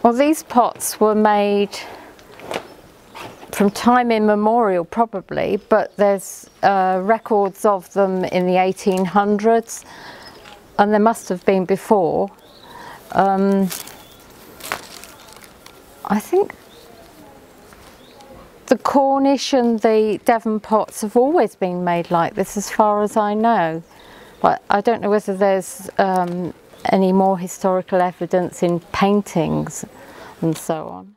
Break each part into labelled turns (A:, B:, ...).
A: Well, these pots were made from time immemorial probably, but there's records of them in the 1800s, and there must have been before. I think the Cornish and the Devon pots have always been made like this as far as I know, but I don't know whether there's any more historical evidence in paintings and so on.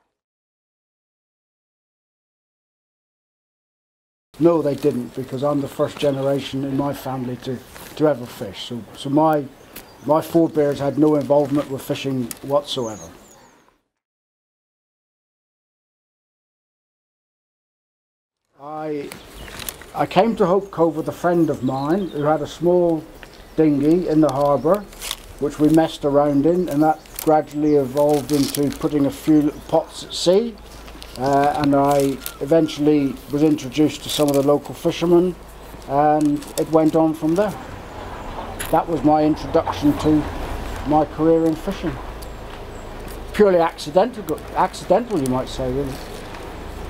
B: No, they didn't, because I'm the first generation in my family to ever fish. So my forebears had no involvement with fishing whatsoever. I came to Hope Cove with a friend of mine who had a small dinghy in the harbour, which we messed around in, and that gradually evolved into putting a few little pots at sea. And I eventually was introduced to some of the local fishermen, and it went on from there. That was my introduction to my career in fishing. Purely accidental, you might say, really.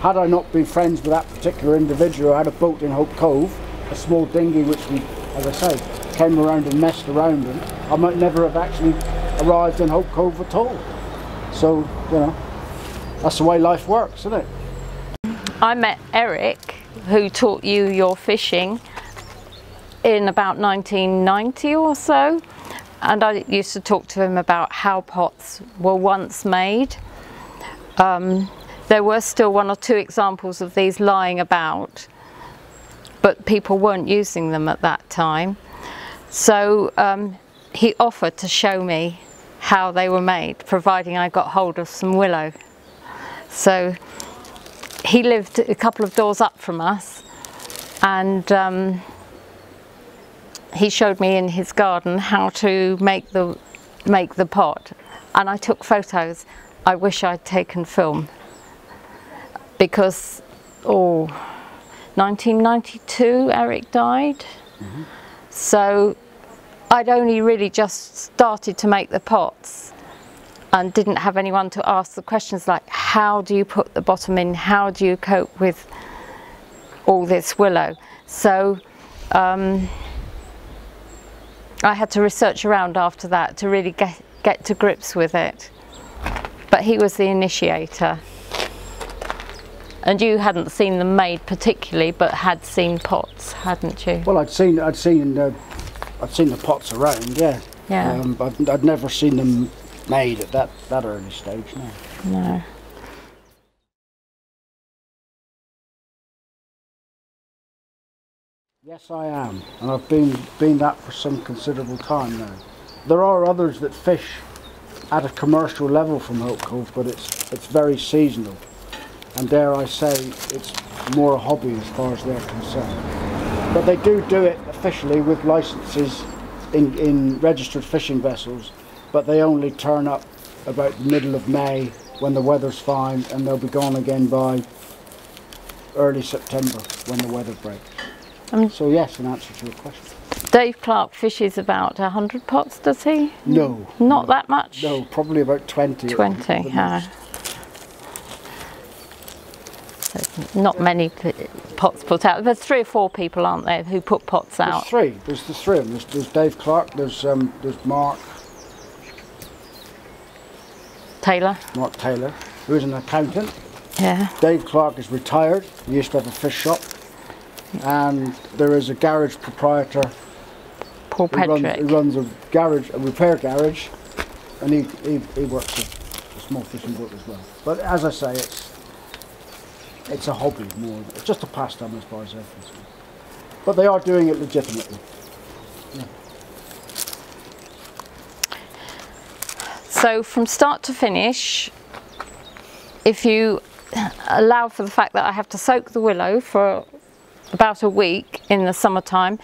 B: Had I not been friends with that particular individual who had a boat in Hope Cove, a small dinghy which we, as I say, came around and messed around in, I might never have actually arrived in Hope Cove at all. So, you know, that's the way life works, isn't it?
A: I met Eric, who taught you your fishing, in about 1990 or so, and I used to talk to him about how pots were once made. There were still one or two examples of these lying about, but people weren't using them at that time. So he offered to show me how they were made, providing I got hold of some willow. So he lived a couple of doors up from us, and he showed me in his garden how to make the pot, and I took photos. I wish I'd taken film, because 1992 Eric died. So I'd only really just started to make the pots and didn't have anyone to ask the questions like, how do you put the bottom in, how do you cope with all this willow? So I had to research around after that to really get to grips with it. But he was the initiator. And you hadn't seen them made particularly, but had seen pots, hadn't you? Well,
B: I'd seen the pots around, yeah.
A: Yeah.
B: But I'd never seen them made at that early stage, no.
A: No.
B: Yes, I am, and I've been that for some considerable time now. There are others that fish at a commercial level from Hope Cove, but it's very seasonal. And dare I say, it's more a hobby as far as they're concerned. But they do it officially with licenses in registered fishing vessels, but they only turn up about the middle of May when the weather's fine, and they'll be gone again by early September when the weather breaks. So yes, in answer to your question.
A: Dave Clark fishes about 100 pots, does he?
B: No.
A: Not that much?
B: No, probably about 20.
A: 20, Not many pots put out. There's 3 or 4 people, aren't there, who put pots out?
B: There's 3. There's the 3 of them. There's Dave Clark. There's Mark
A: Taylor.
B: Mark Taylor, who is an accountant.
A: Yeah.
B: Dave Clark is retired. He used to have a fish shop, and there is a garage proprietor.
A: Paul Pedrick.
B: Who runs a repair garage, and he works a small fishing boat as well. But as I say, it's a hobby more. It's just a pastime as far as they're concerned. But they are doing it legitimately. Yeah.
A: So from start to finish, if you allow for the fact that I have to soak the willow for about a week in the summertime,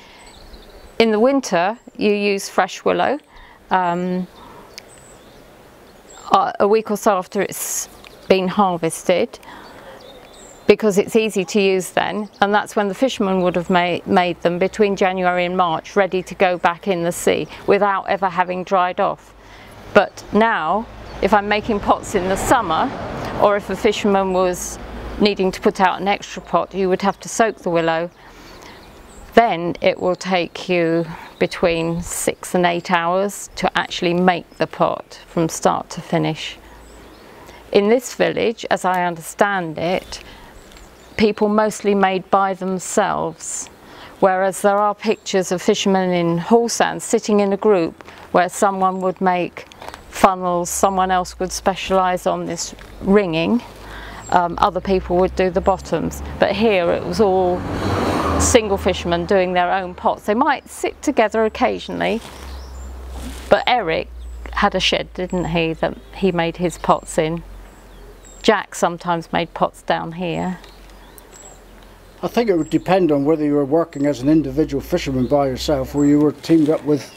A: in the winter you use fresh willow. A week or so after it's been harvested, because it's easy to use then, and that's when the fishermen would have made them between January and March, ready to go back in the sea without ever having dried off. But now if I'm making pots in the summer, or if a fisherman was needing to put out an extra pot, you would have to soak the willow. Then it will take you between 6 and 8 hours to actually make the pot from start to finish. In this village, as I understand it, people mostly made by themselves, whereas there are pictures of fishermen in Hallsands sitting in a group where someone would make funnels, someone else would specialise on this ringing, other people would do the bottoms, but here it was all single fishermen doing their own pots. They might sit together occasionally, but Eric had a shed, didn't he, that he made his pots in. Jack sometimes made pots down here.
B: I think it would depend on whether you were working as an individual fisherman by yourself or you were teamed up with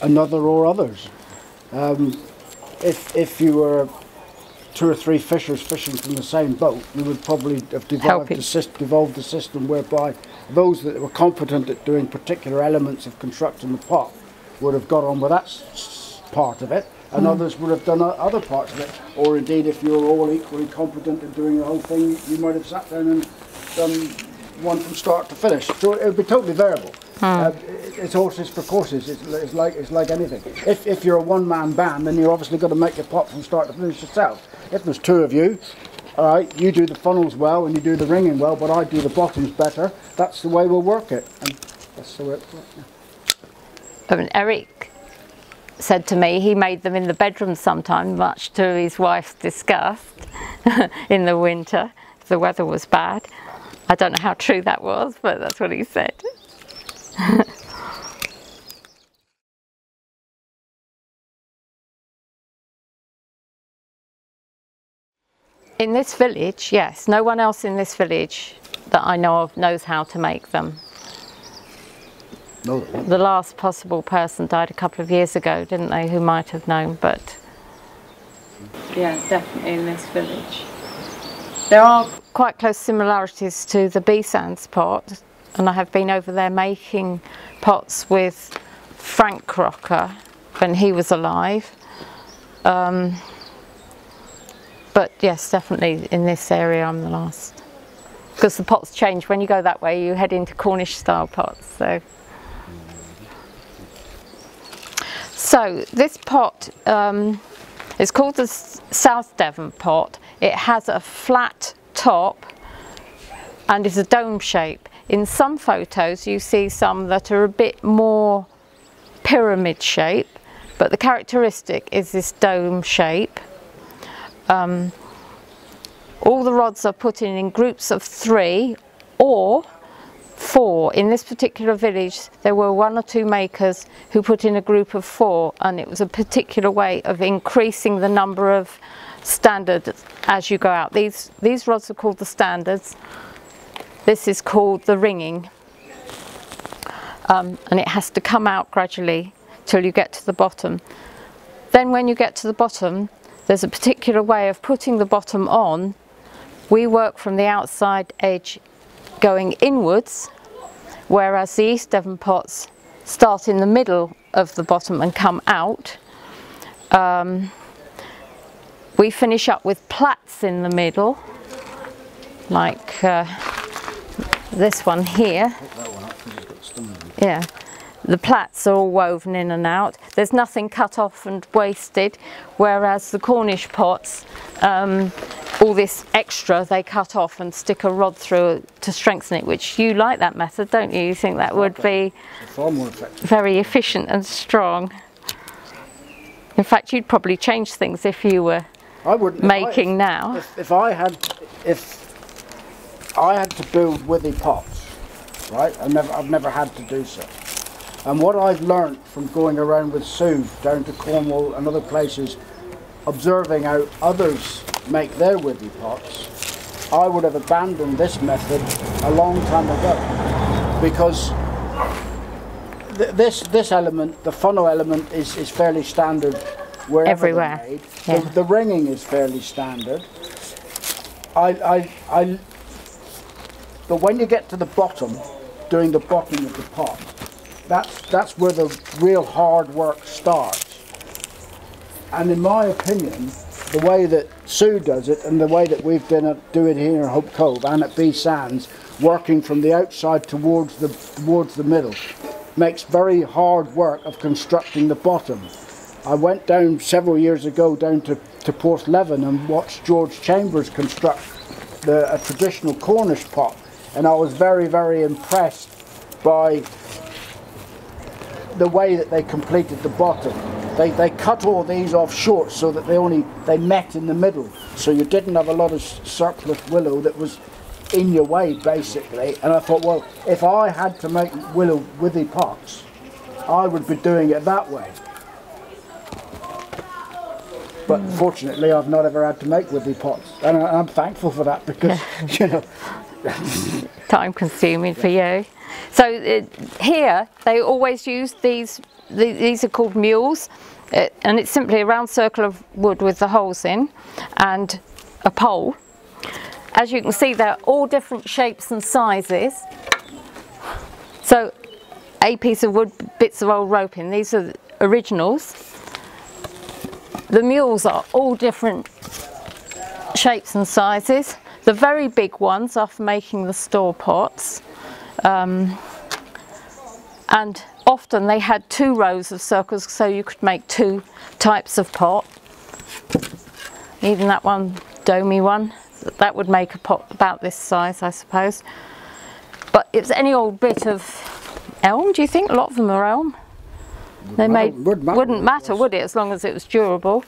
B: another or others. If you were 2 or 3 fishers fishing from the same boat, you would probably have devolved the system whereby those that were competent at doing particular elements of constructing the pot would have got on with that part of it, and others would have done other parts of it. Or indeed, if you were all equally competent at doing the whole thing, you might have sat down and done one from start to finish. So it would be totally variable. It's horses for courses. It's like anything. If you're a one-man band, then you're obviously got to make your pot from start to finish yourself. If there's 2 of you, all right, you do the funnels well and you do the ringing well, but I do the bottoms better. That's the way we'll work it, and that's the way it works.
A: I mean, Eric said to me he made them in the bedroom sometime, much to his wife's disgust, in the winter if the weather was bad. I don't know how true that was, but that's what he said. In this village, yes, no one else in this village that I know of knows how to make them.
B: No.
A: The last possible person died a couple of years ago, didn't they, who might have known, but yeah, definitely in this village. There are quite close similarities to the B-Sands pot, and I have been over there making pots with Frank Crocker when he was alive. But yes, definitely in this area I'm the last. Because the pots change. When you go that way, you head into Cornish style pots. So this pot is called the South Devon pot. It has a flat top and is a dome shape. In some photos you see some that are a bit more pyramid shape, but the characteristic is this dome shape. All the rods are put in groups of 3 or 4. In this particular village there were 1 or 2 makers who put in a group of 4, and it was a particular way of increasing the number of standards as you go out. These rods are called the standards. This is called the ringing, and it has to come out gradually till you get to the bottom. Then when you get to the bottom, there's a particular way of putting the bottom on. We work from the outside edge going inwards, whereas the East Devon pots start in the middle of the bottom and come out. We finish up with plaits in the middle, like this one here. Yeah. The plaits are all woven in and out. There's nothing cut off and wasted, whereas the Cornish pots, all this extra they cut off and stick a rod through to strengthen it, which you like that method, don't you? You think that would be
B: far more effective,
A: very efficient and strong. In fact, you'd probably change things if you were making now.
B: If I had to build withy pots, right? I've never had to do so. And what I've learnt from going around with Sue down to Cornwall and other places, observing how others make their withy pots, I would have abandoned this method a long time ago, because this element, the funnel element, is fairly standard wherever
A: everywhere.
B: They're made.
A: Yeah.
B: The ringing is fairly standard. But when you get to the bottom, doing the bottom of the pot, that's where the real hard work starts. And in my opinion, the way that Sue does it and the way that we've been doing here in Hope Cove and at B Sands, working from the outside towards the middle, makes very hard work of constructing the bottom. I went down several years ago down to Porthleven and watched George Chambers construct a traditional Cornish pot, and I was very, very impressed by the way that they completed the bottom. They cut all these off short so that they met in the middle, so you didn't have a lot of surplus willow that was in your way basically. And I thought, well, if I had to make willow withy pots, I would be doing it that way. But fortunately I've not ever had to make withy pots, and I'm thankful for that, because you know,
A: time consuming for you. So here they always use these are called mules, and it's simply a round circle of wood with the holes in and a pole. As you can see, they're all different shapes and sizes. So a piece of wood, bits of old rope in, these are the originals. The mules are all different shapes and sizes. The very big ones are for making the store pots. And often they had 2 rows of circles, so you could make 2 types of pot. Even that one, domey one, that would make a pot about this size, I suppose. But it's any old bit of elm, do you think? A lot of them are elm. They wouldn't matter, would it, as long as it was durable?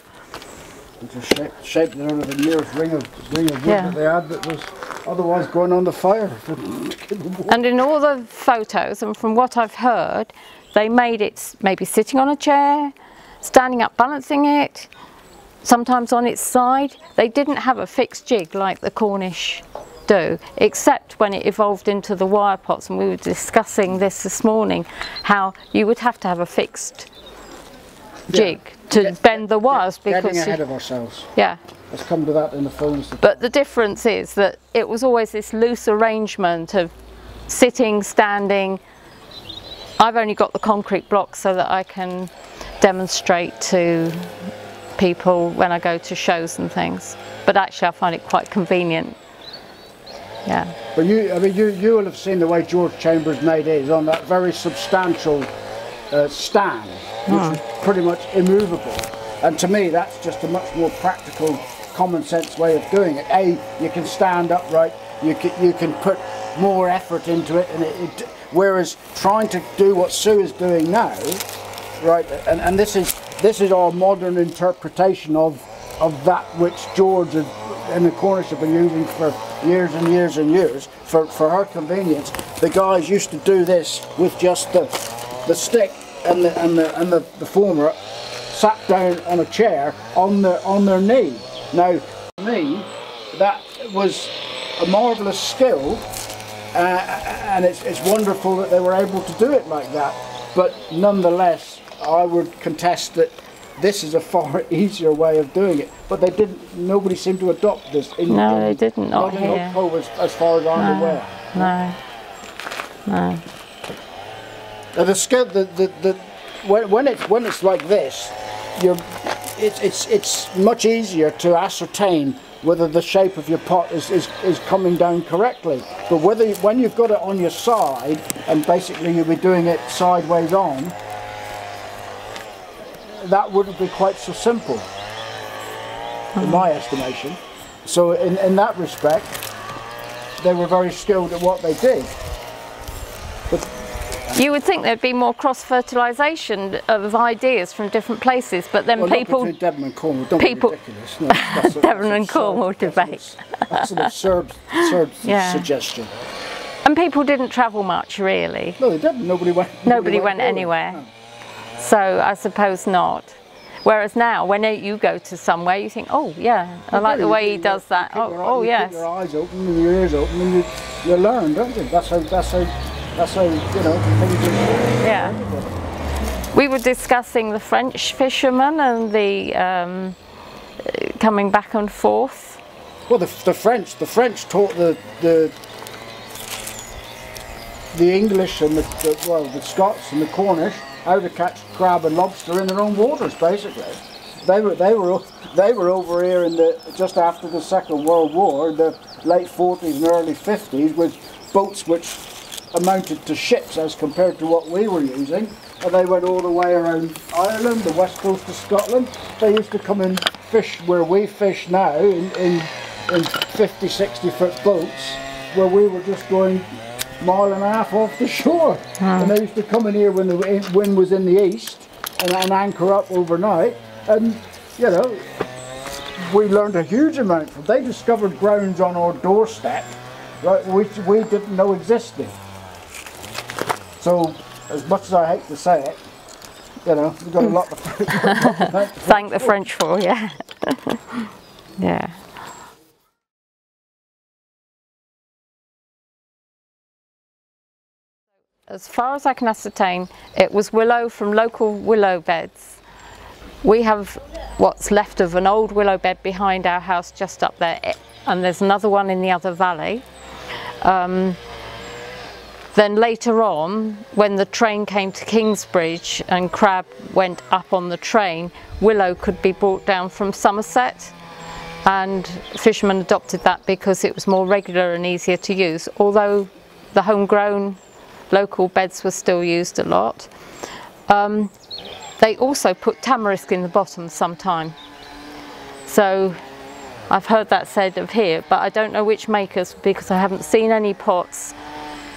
B: Just shaped it out of the nearest ring of wood that they had that was otherwise going on the fire.
A: And in all the photos, and from what I've heard, they made it maybe sitting on a chair, standing up balancing it, sometimes on its side. They didn't have a fixed jig like the Cornish do, except when it evolved into the wire pots, and we were discussing this morning, how you would have to have a fixed jig to bend the wires, because
B: getting ahead of ourselves.
A: Yeah.
B: Let's come to that in the phones.
A: But the difference is that it was always this loose arrangement of sitting, standing. I've only got the concrete blocks so that I can demonstrate to people when I go to shows and things. But actually I find it quite convenient. Yeah. But
B: you will have seen the way George Chambers made his on that very substantial stand, which is pretty much immovable. And to me, that's just a much more practical, common sense way of doing it. A, you can stand upright, you can put more effort into it, and whereas trying to do what Sue is doing now, right? And this is our modern interpretation of that which George and the Cornish have been using for years and years and years for her convenience. The guys used to do this with just the stick and the former sat down on a chair on their knee. Now, for me, that was a marvellous skill, and it's wonderful that they were able to do it like that. But nonetheless, I would contest that this is a far easier way of doing it. But they didn't. Nobody seemed to adopt this.
A: No, they didn't. Not
B: in
A: here.
B: Hope Cove, as far as I'm aware.
A: No. No.
B: The skill, when it's like this, it's much easier to ascertain whether the shape of your pot is coming down correctly. But when you've got it on your side, and basically you'll be doing it sideways on, that wouldn't be quite so simple, in my estimation. So in that respect, they were very skilled at what they did. But
A: you would think there'd be more cross-fertilisation of ideas from different places, but then people...
B: Not between Devon and Cornwall, don't be ridiculous. No,
A: Devon and Cornwall debate.
B: That's an absurd suggestion.
A: And people didn't travel much, really.
B: No, they didn't. Nobody went
A: anywhere.
B: No.
A: So I suppose not. Whereas now, when you go to somewhere, you think, oh yeah, I like the way he does that. Oh yes.
B: Keep your eyes open and your ears open, and you learn, don't you? That's how you know, things are.
A: Yeah. We were discussing the French fishermen and the coming back and forth.
B: Well, the French taught the English and the Scots and the Cornish how to catch crab and lobster in their own waters, basically. they were over here in just after the Second World War, in the late 40s and early 50s, with boats which amounted to ships as compared to what we were using, and they went all the way around Ireland, the west coast of Scotland. They used to come and fish where we fish now in 50, 60 foot boats, where we were just going mile and a half off the shore. And they used to come in here when the wind was in the east and anchor up overnight, and you know, we learned a huge amount from them. They discovered grounds on our doorstep, right, which we didn't know existed. So, as much as I hate to say it, you know, we've got a lot to
A: thank the French for, yeah. Yeah. As far as I can ascertain, it was willow from local willow beds. We have what's left of an old willow bed behind our house just up there, and there's another one in the other valley. Then later on, when the train came to Kingsbridge and crab went up on the train, willow could be brought down from Somerset, and fishermen adopted that because it was more regular and easier to use, although the homegrown local beds were still used a lot. They also put tamarisk in the bottom sometime. So I've heard that said of here, but I don't know which makers, because I haven't seen any pots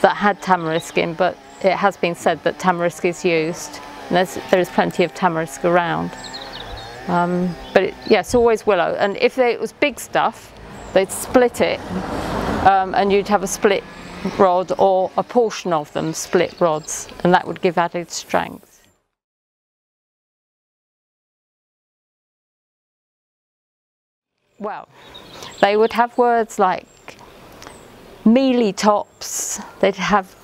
A: that had tamarisk in, but it has been said that tamarisk is used. And there is plenty of tamarisk around. But yeah, it's always willow. And if it was big stuff, they'd split it, and you'd have a split rod or a portion of them split rods, and that would give added strength. Well, they would have words like mealy tops. They'd have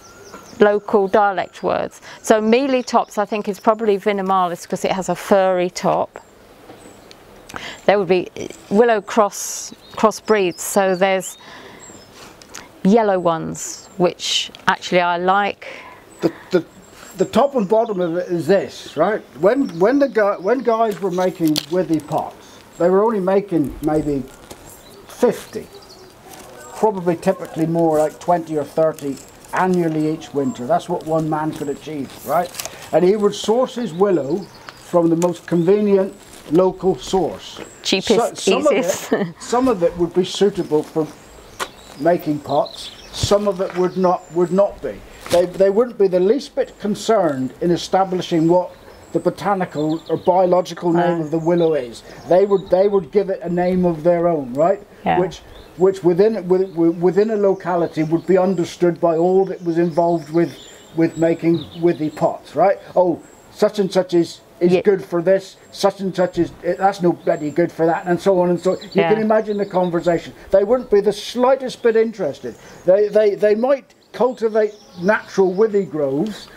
A: local dialect words. So mealy tops, I think, is probably Vinimalis because it has a furry top. There would be willow cross breeds, so there's yellow ones, which actually I like.
B: The top and bottom of it is this, right? When guys were making withy pots, they were only making maybe 50, probably typically more like 20 or 30 annually each winter. That's what one man could achieve, right? And he would source his willow from the most convenient local source.
A: Cheapest, easiest.
B: Some of it would be suitable for making pots, some of it would not be. They wouldn't be the least bit concerned in establishing what the botanical or biological name of the willow is. They would give it a name of their own, right?
A: Yeah.
B: Which within a locality would be understood by all that was involved with making withy pots, right? Oh, such and such is good for this, such and such that's no bloody good for that, and so on and so on. You can imagine the conversation. They wouldn't be the slightest bit interested. They might cultivate natural withy groves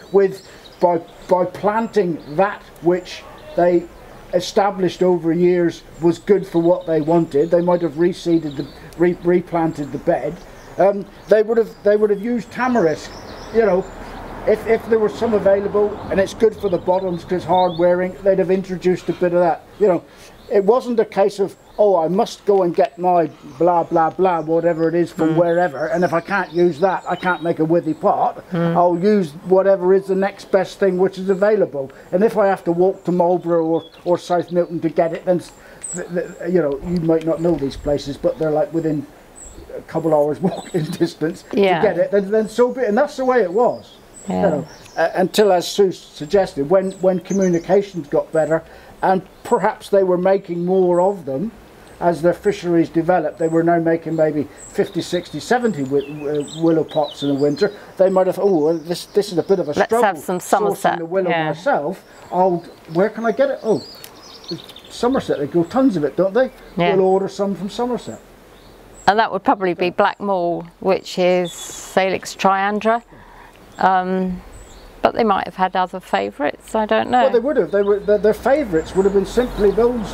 B: by planting that which they established over years was good for what they wanted. They might have replanted the bed. They would have used tamarisk, you know. If there was some available, and it's good for the bottoms because hard wearing, they'd have introduced a bit of that. You know, it wasn't a case of, oh, I must go and get my blah blah blah, whatever it is from wherever, and if I can't use that, I can't make a withy pot. I'll use whatever is the next best thing which is available. And if I have to walk to Marlborough or South Milton to get it, then you know, you might not know these places, but they're like within a couple hours walking distance to get it. Then so be it. And that's the way it was. Yeah. You know, until, as Sue suggested, when communications got better, and perhaps they were making more of them as their fisheries developed. They were now making maybe 50, 60, 70 willow pots in the winter. They might have, oh, well, this is a bit of a struggle.
A: Let's have some Somerset.
B: Sourcing the willow myself. Where can I get it? Oh, Somerset. They grow tons of it, don't they?
A: Yeah.
B: We'll order some from Somerset.
A: And that would probably be black mole, which is Salix triandra. But they might have had other favourites, I don't know.
B: Well, they would have. Their favourites would have been simply those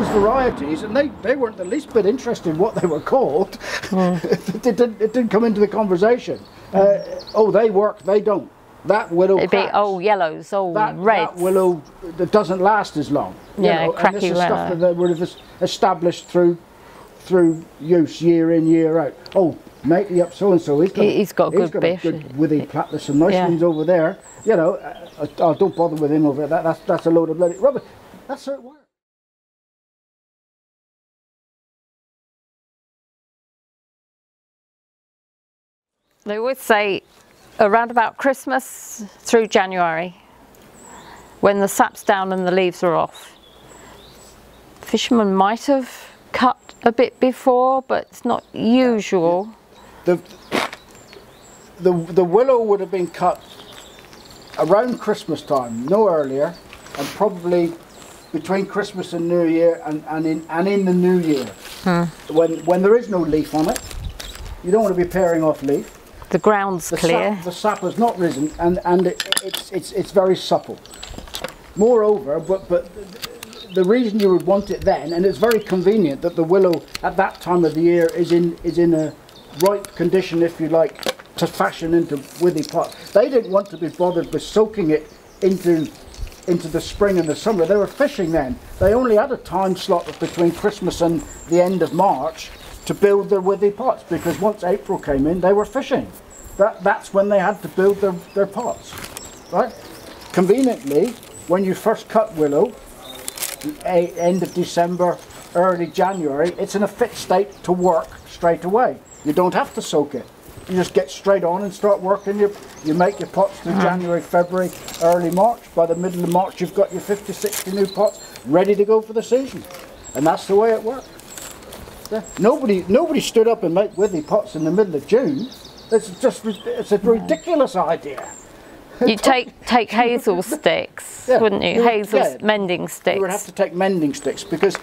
B: varieties, and they weren't the least bit interested in what they were called. it didn't come into the conversation. Oh, they work, they don't. that willow
A: it'd be old yellows, old reds.
B: That willow that doesn't last as long.
A: Yeah,
B: you know,
A: cracky
B: and this is
A: willow.
B: stuff that they would have established through use year in, year out. Oh, matey up so and so,
A: he's got a good
B: withy plat. There's some nice ones over there. You know, oh, don't bother with him over there. That's a load of bloody rubbish. That's how it works.
A: They always say around about Christmas through January, when the sap's down and the leaves are off. Fishermen might have cut a bit before, but it's not usual.
B: The willow would have been cut around Christmas time, no earlier, and probably between Christmas and New Year, and in the New Year, when there is no leaf on it. You don't want to be paring off leaf.
A: The ground's clear.
B: The sap has not risen, and it's very supple. Moreover, but the reason you would want it then, and it's very convenient that the willow at that time of the year is in a ripe condition, if you like, to fashion into withy pot. They didn't want to be bothered with soaking it into the spring and the summer. They were fishing then. They only had a time slot between Christmas and the end of March to build their withy pots, because once April came in, they were fishing. That's when they had to build their pots, right? Conveniently, when you first cut willow, end of December, early January, it's in a fit state to work straight away. You don't have to soak it. You just get straight on and start working. You make your pots through January, February, early March. By the middle of March, you've got your 50, 60 new pots ready to go for the season. And that's the way it works. Yeah. Nobody stood up and made withy pots in the middle of June. It's a ridiculous idea.
A: You'd take hazel sticks, wouldn't you? Hazel mending sticks.
B: You would have to take mending sticks, because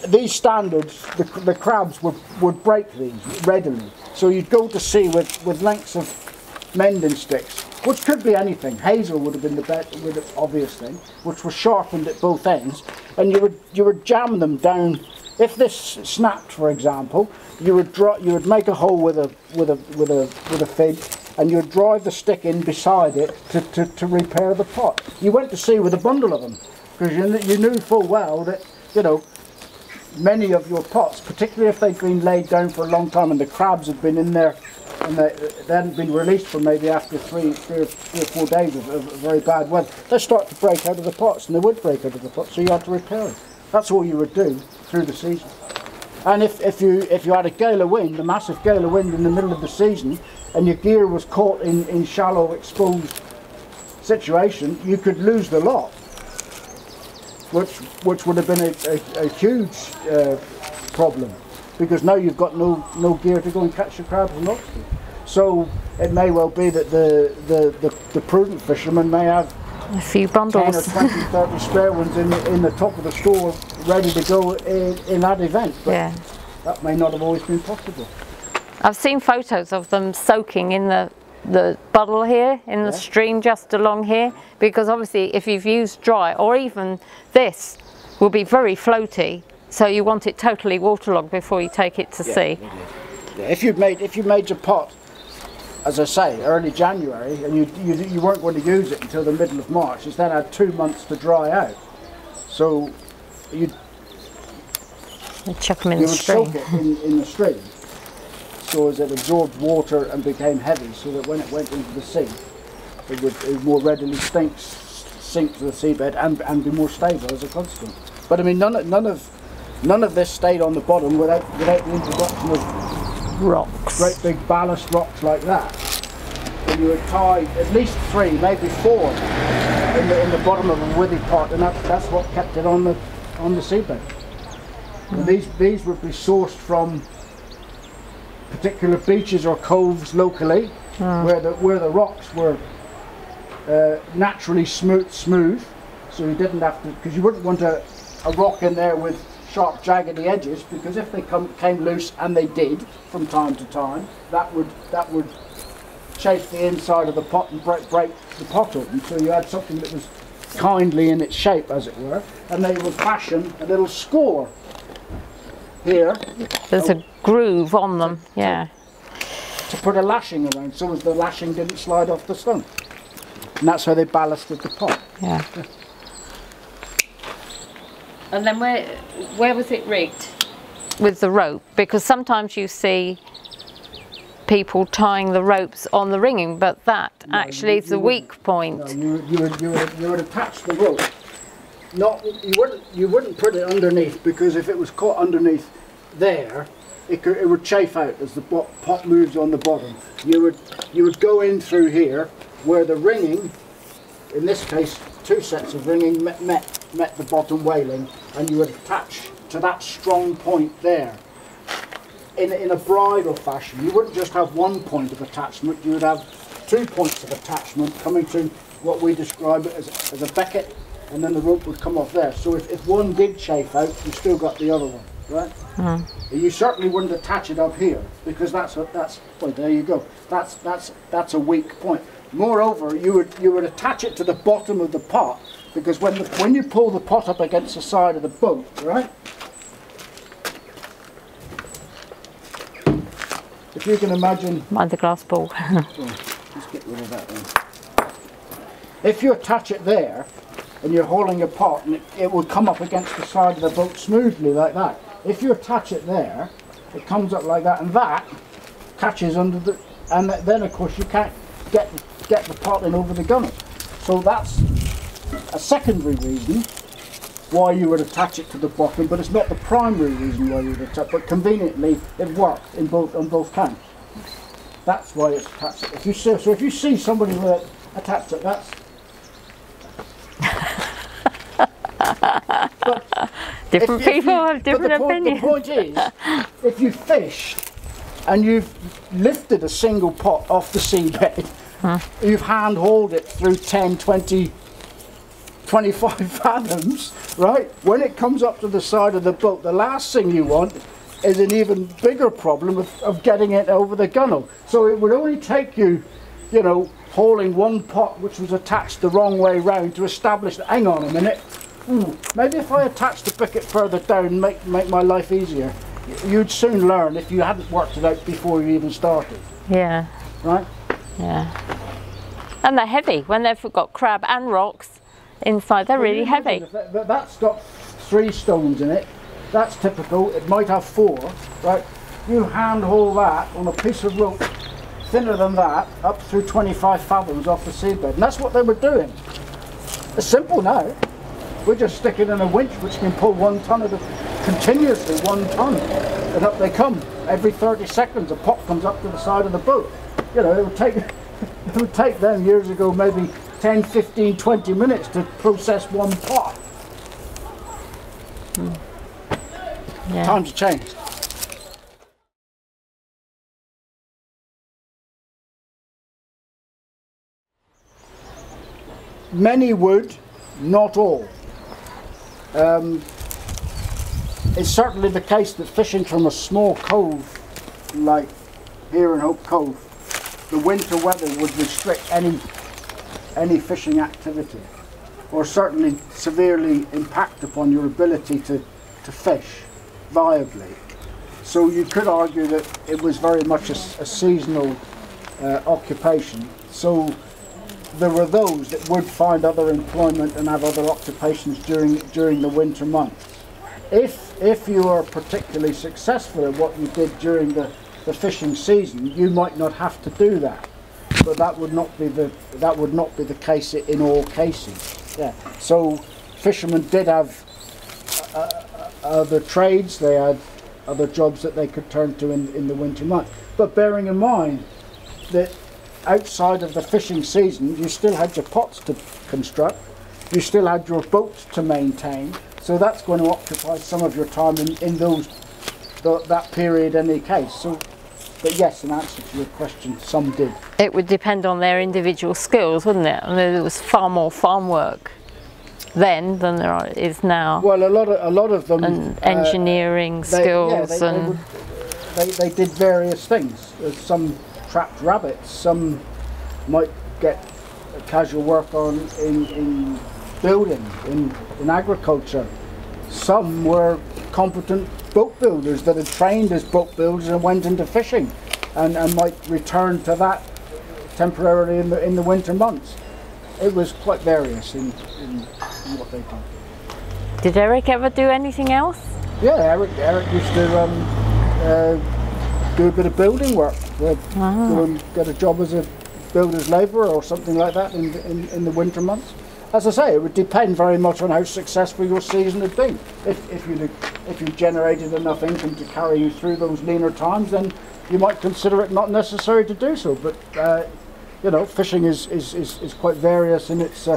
B: these standards, the crabs would break these readily. So you'd go to sea with lengths of mending sticks, which could be anything. Hazel would have been the obvious thing, which was sharpened at both ends, and you would jam them down. If this snapped, for example, you would make a hole with a fig, and you would drive the stick in beside it to repair the pot. You went to sea with a bundle of them, because you knew full well that, you know, many of your pots, particularly if they'd been laid down for a long time and the crabs had been in there and they hadn't been released for maybe after three or 4 days of very bad weather, they start to break out of the pots, and they would break out of the pots, so you had to repair them. That's all you would do through the season. And if you had a gale of wind, a massive gale of wind in the middle of the season, and your gear was caught in shallow, exposed situation, you could lose the lot, which would have been a huge problem, because now you've got no gear to go and catch the crabs and lobsters. So it may well be that the prudent fisherman may have
A: a few bundles,
B: 10 or 20, 30 spare ones in the top of the store ready to go in that event, but that may not have always been possible.
A: I've seen photos of them soaking in the puddle here, in the stream just along here, because obviously if you've used dry, or even this will be very floaty, so you want it totally waterlogged before you take it to sea.
B: Yeah, if you made your pot, as I say, early January, and you weren't going to use it until the middle of March, it's then had 2 months to dry out. So you
A: chuck them in the stream.
B: You would soak it in the stream, so as it absorbed water and became heavy, so that when it went into the sea, it would more readily sink to the seabed and be more stable as a consequence. But I mean, none of this stayed on the bottom without the introduction of
A: rocks,
B: great big ballast rocks like that. And you would tie at least 3, maybe 4 in the bottom of a withy pot, and that's what kept it on the seabed. And these would be sourced from particular beaches or coves locally, where the rocks were naturally smooth, so you didn't have to, because you wouldn't want a rock in there with sharp jaggedy edges, because if they came loose, and they did from time to time, that would chafe the inside of the pot and break the pot open. So you had something that was kindly in its shape, as it were, and they would fashion a little score here.
A: There's a groove on them,
B: to put a lashing around, so as the lashing didn't slide off the stone. And that's how they ballasted the pot.
A: Yeah. And then where was it rigged? With the rope, because sometimes you see people tying the ropes on the ringing, but that actually is the weak point.
B: No, you would attach the rope. You wouldn't put it underneath, because if it was caught underneath there, it would chafe out as the pot moves on the bottom. You would go in through here where the ringing, in this case 2 sets of ringing met the bottom whaling, and you would attach to that strong point there. In a bridle fashion, you wouldn't just have 1 point of attachment, you would have 2 points of attachment coming to what we describe as a becket, and then the rope would come off there. So if one did chafe out, you still got the other one, right? You certainly wouldn't attach it up here, because that's point. There you go. That's a weak point. Moreover, you would attach it to the bottom of the pot, because when you pull the pot up against the side of the boat, right? If you can imagine...
A: Mind the glass ball.
B: Let's get rid of that then. If you attach it there, and you're holding a pot, and it will come up against the side of the boat smoothly like that. If you attach it there, it comes up like that, and that catches under the... And then of course you can't get the pot in over the gunwale. So that's a secondary reason why you would attach it to the bottom, but it's not the primary reason why you would attach it, but conveniently it worked on both counts. That's why it's attached. If you see somebody with it attached to it, that's...
A: Different people have different opinions.
B: The point is, if you fish and you've lifted a single pot off the seabed, you've hand-hauled it through 10, 20, 25 fathoms, right? When it comes up to the side of the boat, the last thing you want is an even bigger problem of getting it over the gunwale. So it would only take you, you know, hauling one pot which was attached the wrong way round to establish that, hang on a minute, maybe if I attach the bicket further down, make my life easier. You'd soon learn if you hadn't worked it out before you even started.
A: Yeah.
B: Right?
A: Yeah. And they're heavy. When they've got crab and rocks inside, they're really heavy.
B: That's got 3 stones in it. That's typical. It might have 4, right? You hand haul that on a piece of rope thinner than that up through 25 fathoms off the seabed. And that's what they were doing. It's simple now. We're just sticking in a winch which can pull 1 ton at a continuously 1 ton, and up they come. Every 30 seconds a pot comes up to the side of the boat. You know, it would take them years ago maybe 10, 15, 20 minutes to process 1 pot.
A: Yeah.
B: Times have changed. Many would, not all. It's certainly the case that fishing from a small cove like here in Hope Cove, the winter weather would restrict any fishing activity, or certainly severely impact upon your ability to fish viably. So you could argue that it was very much a seasonal occupation. So there were those that would find other employment and have other occupations during the winter months. If you are particularly successful at what you did during the fishing season, you might not have to do that. But that would not be the case in all cases. Yeah. So fishermen did have other trades. They had other jobs that they could turn to in the winter months. But bearing in mind that outside of the fishing season, you still had your pots to construct, you still had your boats to maintain, so that's going to occupy some of your time in that period in any case. So, but yes, in answer to your question, some did.
A: It would depend on their individual skills, wouldn't it? I mean, there was far more farm work then than there is now.
B: Well, a lot of them,
A: and engineering skills,
B: they did various things. Some trapped rabbits, some might get casual work on in building, in agriculture. Some were competent boat builders that had trained as boat builders and went into fishing and might return to that temporarily in the winter months. It was quite various in what they did.
A: Did Eric ever do anything else?
B: Yeah, Eric used to do a bit of building work. Go and get a job as a builder's labourer or something like that in the winter months. As I say, it would depend very much on how successful your season had been. If you generated enough income to carry you through those leaner times, then you might consider it not necessary to do so. But you know, fishing is quite various in its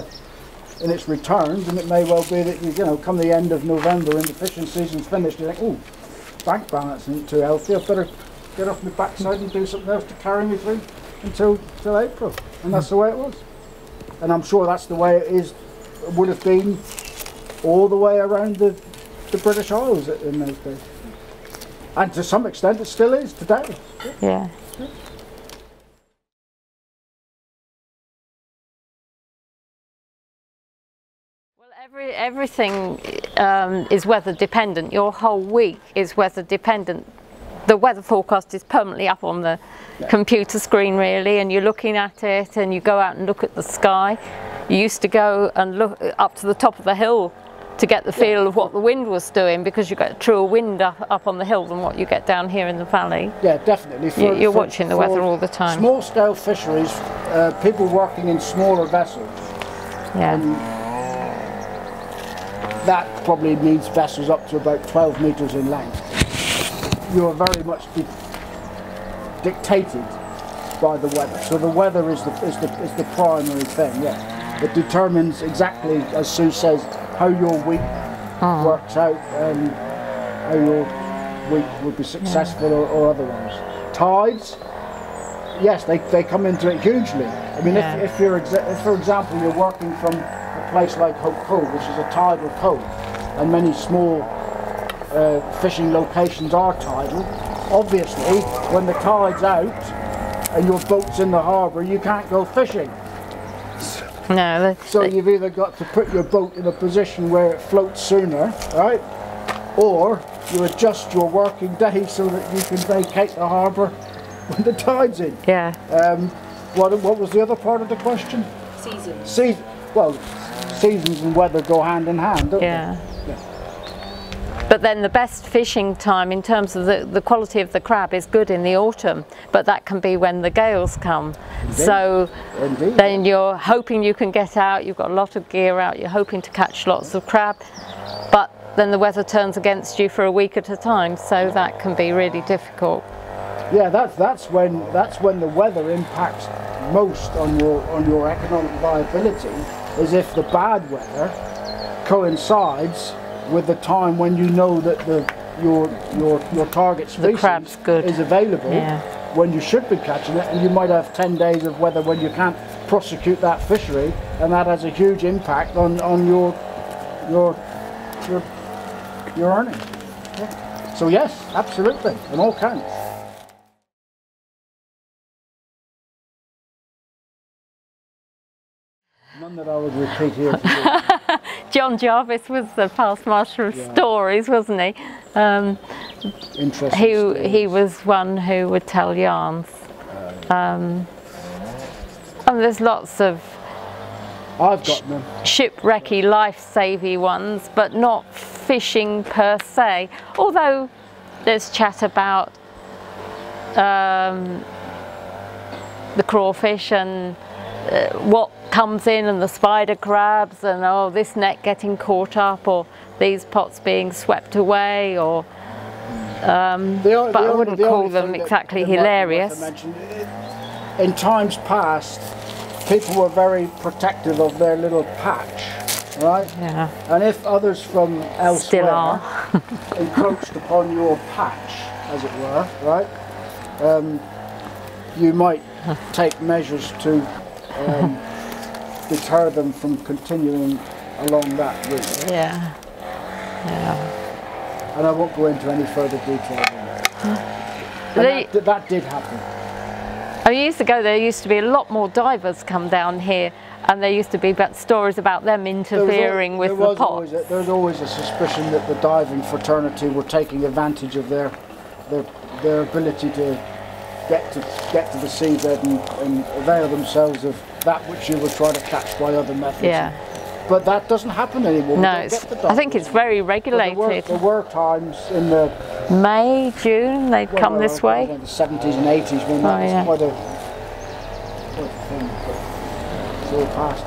B: returns, and it may well be that you know, come the end of November and the fishing season's finished, you think, oh, bank balance isn't too healthy. I better get off my backside and do something else to carry me through until April, and that's the way it was. And I'm sure that's the way it would have been all the way around the British Isles in those days. And to some extent it still is today.
A: Yeah. Well, everything is weather dependent. Your whole week is weather dependent. The weather forecast is permanently up on the computer screen, really, and you're looking at it, and you go out and look at the sky. You used to go and look up to the top of the hill to get the feel of what the wind was doing, because you get a truer wind up on the hill than what you get down here in the valley.
B: Yeah, definitely.
A: You're watching the weather all the time.
B: Small scale fisheries, people working in smaller vessels.
A: Yeah.
B: That probably needs vessels up to about 12 metres in length. You are very much dictated by the weather. So the weather is the primary thing. Yeah, it determines exactly, as Sue says, how your week works out and how your week would be successful or otherwise. Tides, yes, they come into it hugely. I mean, if for example you're working from a place like Hope Cove, which is a tidal cove, and many small fishing locations are tidal, obviously when the tide's out and your boat's in the harbour, you can't go fishing.
A: No.
B: So you've either got to put your boat in a position where it floats sooner, right? Or you adjust your working day so that you can vacate the harbour when the tide's in.
A: Yeah.
B: What was the other part of the question?
C: Seasons.
B: Well, seasons and weather go hand in hand, don't they?
A: Yeah. But then the best fishing time in terms of the quality of the crab is good in the autumn, but that can be when the gales come.
B: Indeed.
A: So
B: Indeed.
A: Then you're hoping you can get out, you've got a lot of gear out, you're hoping to catch lots of crab, but then the weather turns against you for a week at a time, so that can be really difficult.
B: Yeah, that's when the weather impacts most on your economic viability, is if the bad weather coincides with the time when you know that your target species is available, when you should be catching it, and you might have 10 days of weather when you can't prosecute that fishery, and that has a huge impact on your earnings. Yeah. So yes, absolutely, on all counts. None that I would repeat here for you.
A: John Jarvis was the past master of stories, wasn't he?
B: Interesting.
A: He was one who would tell yarns. And there's lots of
B: I've got them.
A: Shipwrecky, life-saving ones, but not fishing per se. Although there's chat about the crawfish and what comes in, and the spider crabs, and oh, this net getting caught up, or these pots being swept away, or but I wouldn't call them exactly hilarious.
B: In times past, people were very protective of their little patch, right?
A: Yeah.
B: And if others from elsewhere
A: Still are.
B: encroached upon your patch, as it were, right, you might take measures to deter them from continuing along that route.
A: Yeah. Yeah.
B: And I won't go into any further detail than that. That did happen.
A: Years ago there used to be a lot more divers come down here, and there used to be stories about them interfering with the pots.
B: There was always a suspicion that the diving fraternity were taking advantage of their ability to get to the seabed and avail themselves of that which you would try to catch by other methods.
A: Yeah.
B: But that doesn't happen anymore.
A: No, I think it's very regulated.
B: There were times in the
A: May, June, they'd come this way.
B: In the 70s and 80s when that was quite a thing. But it's all past.